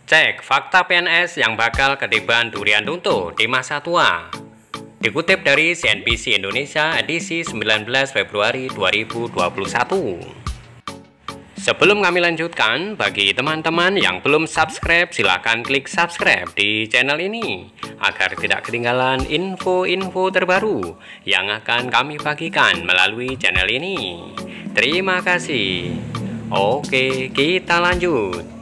Cek fakta PNS yang bakal ketiban durian runtuh di masa tua. Dikutip dari CNBC Indonesia edisi 19 Februari 2021. Sebelum kami lanjutkan, bagi teman-teman yang belum subscribe, silakan klik subscribe di channel ini agar tidak ketinggalan info-info terbaru yang akan kami bagikan melalui channel ini. Terima kasih. Oke, kita lanjut.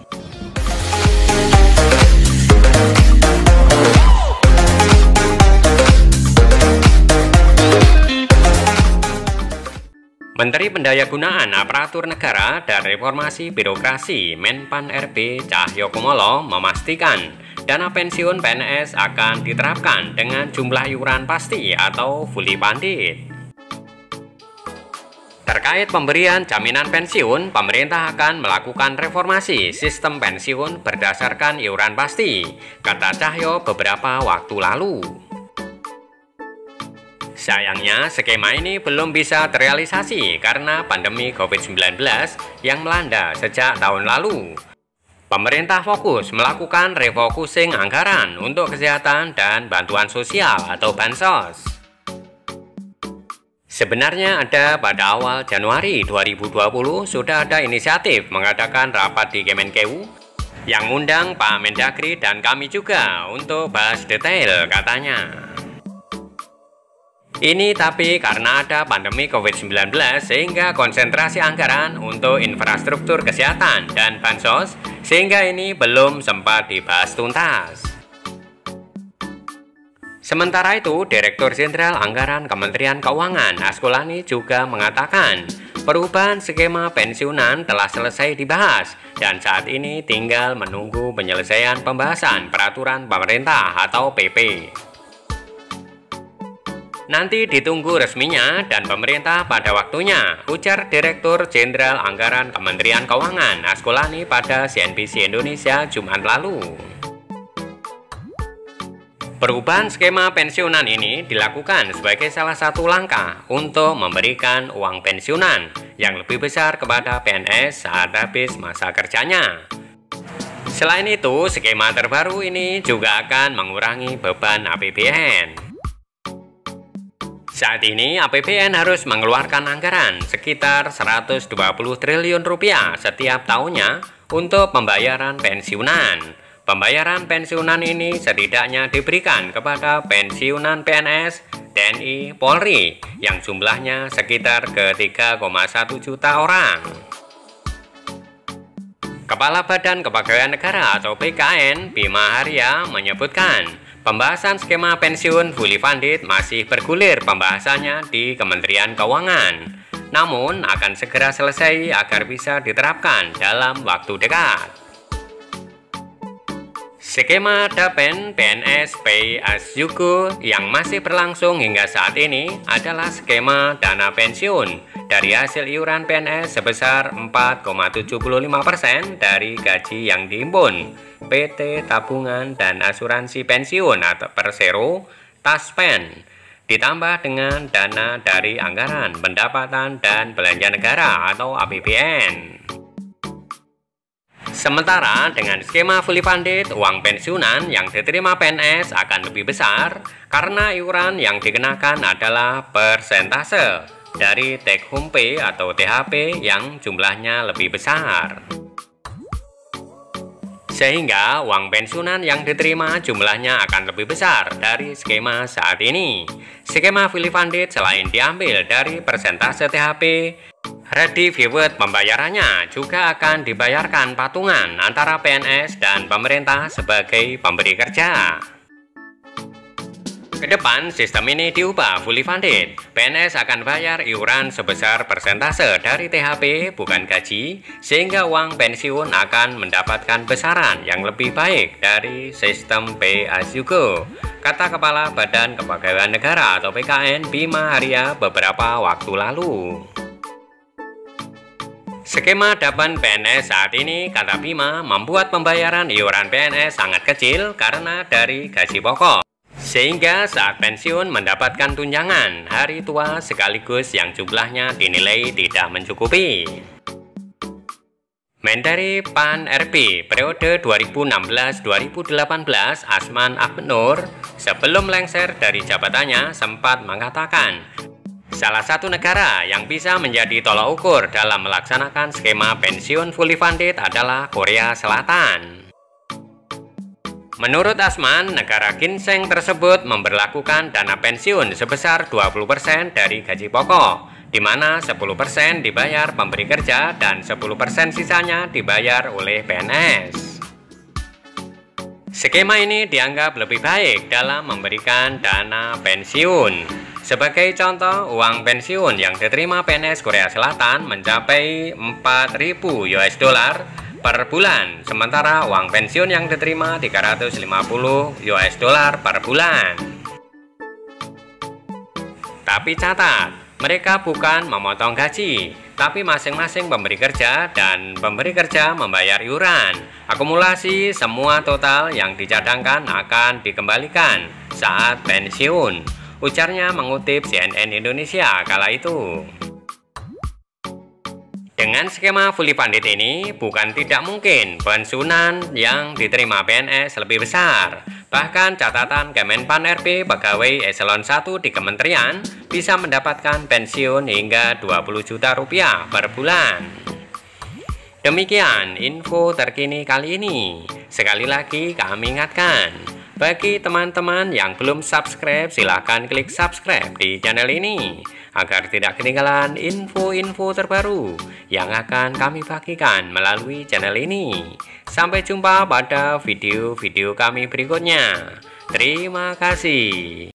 Menteri Pendayagunaan Aparatur Negara dan Reformasi Birokrasi Menpan RB Cahyokumolo memastikan dana pensiun PNS akan diterapkan dengan jumlah iuran pasti atau fully funded. Terkait pemberian jaminan pensiun, pemerintah akan melakukan reformasi sistem pensiun berdasarkan iuran pasti, kata Cahyo beberapa waktu lalu. Sayangnya, skema ini belum bisa terrealisasi karena pandemi COVID-19 yang melanda sejak tahun lalu. Pemerintah fokus melakukan refocusing anggaran untuk kesehatan dan bantuan sosial atau bansos. Sebenarnya pada awal Januari 2020 sudah ada inisiatif mengadakan rapat di Kemenkeu yang undang Pak Mendagri dan kami juga untuk bahas detail katanya. Ini tapi karena ada pandemi COVID-19 sehingga konsentrasi anggaran untuk infrastruktur kesehatan dan bansos sehingga ini belum sempat dibahas tuntas. Sementara itu, Direktur Jenderal Anggaran Kementerian Keuangan Askolani juga mengatakan perubahan skema pensiunan telah selesai dibahas dan saat ini tinggal menunggu penyelesaian pembahasan peraturan pemerintah atau PP. Nanti ditunggu resminya dan pemerintah pada waktunya, ujar Direktur Jenderal Anggaran Kementerian Keuangan Askolani pada CNBC Indonesia Jumat lalu. Perubahan skema pensiunan ini dilakukan sebagai salah satu langkah untuk memberikan uang pensiunan yang lebih besar kepada PNS saat habis masa kerjanya. Selain itu, skema terbaru ini juga akan mengurangi beban APBN. Saat ini APBN harus mengeluarkan anggaran sekitar 120 triliun rupiah setiap tahunnya untuk pembayaran pensiunan. Pembayaran pensiunan ini setidaknya diberikan kepada pensiunan PNS, TNI, Polri yang jumlahnya sekitar ke 3,1 juta orang. Kepala Badan Kepegawaian Negara atau BKN, Bima Arya menyebutkan pembahasan skema pensiun fully funded masih bergulir pembahasannya di Kementerian Keuangan, namun akan segera selesai agar bisa diterapkan dalam waktu dekat. Skema DAPEN PNS Pay As You Go yang masih berlangsung hingga saat ini adalah skema dana pensiun dari hasil iuran PNS sebesar 4,75% dari gaji yang dihimpun PT Tabungan dan Asuransi Pensiun atau Persero Taspen, ditambah dengan dana dari anggaran pendapatan dan belanja negara atau APBN. Sementara dengan skema fully funded, uang pensiunan yang diterima PNS akan lebih besar karena iuran yang dikenakan adalah persentase dari take home pay atau THP yang jumlahnya lebih besar. Sehingga uang pensiunan yang diterima jumlahnya akan lebih besar dari skema saat ini. Skema fully funded selain diambil dari persentase THP, ready forward pembayarannya juga akan dibayarkan patungan antara PNS dan pemerintah sebagai pemberi kerja. Kedepan sistem ini diubah fully funded. PNS akan bayar iuran sebesar persentase dari THP bukan gaji, sehingga uang pensiun akan mendapatkan besaran yang lebih baik dari sistem Pay As You Go, kata Kepala Badan Kepegawaian Negara atau BKN Bima Arya beberapa waktu lalu. Skema DAPEN PNS saat ini, kata Bima, membuat pembayaran iuran PNS sangat kecil karena dari gaji pokok. Sehingga saat pensiun mendapatkan tunjangan hari tua sekaligus yang jumlahnya dinilai tidak mencukupi. Menteri PAN RB periode 2016-2018 Asman Abnur sebelum lengser dari jabatannya sempat mengatakan salah satu negara yang bisa menjadi tolak ukur dalam melaksanakan skema pensiun fully funded adalah Korea Selatan. Menurut Asman, negara ginseng tersebut memberlakukan dana pensiun sebesar 20% dari gaji pokok, di mana 10% dibayar pemberi kerja dan 10% sisanya dibayar oleh PNS. Skema ini dianggap lebih baik dalam memberikan dana pensiun. Sebagai contoh, uang pensiun yang diterima PNS Korea Selatan mencapai 4.000 US dollar per bulan, sementara uang pensiun yang diterima 350 US dollar per bulan. Tapi catat, mereka bukan memotong gaji, tapi masing-masing pemberi kerja dan pemberi kerja membayar iuran. Akumulasi semua total yang dicadangkan akan dikembalikan saat pensiun, ujarnya mengutip CNN Indonesia kala itu. Dengan skema fully funded ini, bukan tidak mungkin pensiunan yang diterima PNS lebih besar. Bahkan catatan Kemenpan RB pegawai eselon 1 di kementerian bisa mendapatkan pensiun hingga 20 juta rupiah per bulan. Demikian info terkini kali ini. Sekali lagi kami ingatkan, bagi teman-teman yang belum subscribe, silahkan klik subscribe di channel ini agar tidak ketinggalan info-info terbaru yang akan kami bagikan melalui channel ini. Sampai jumpa pada video-video kami berikutnya. Terima kasih.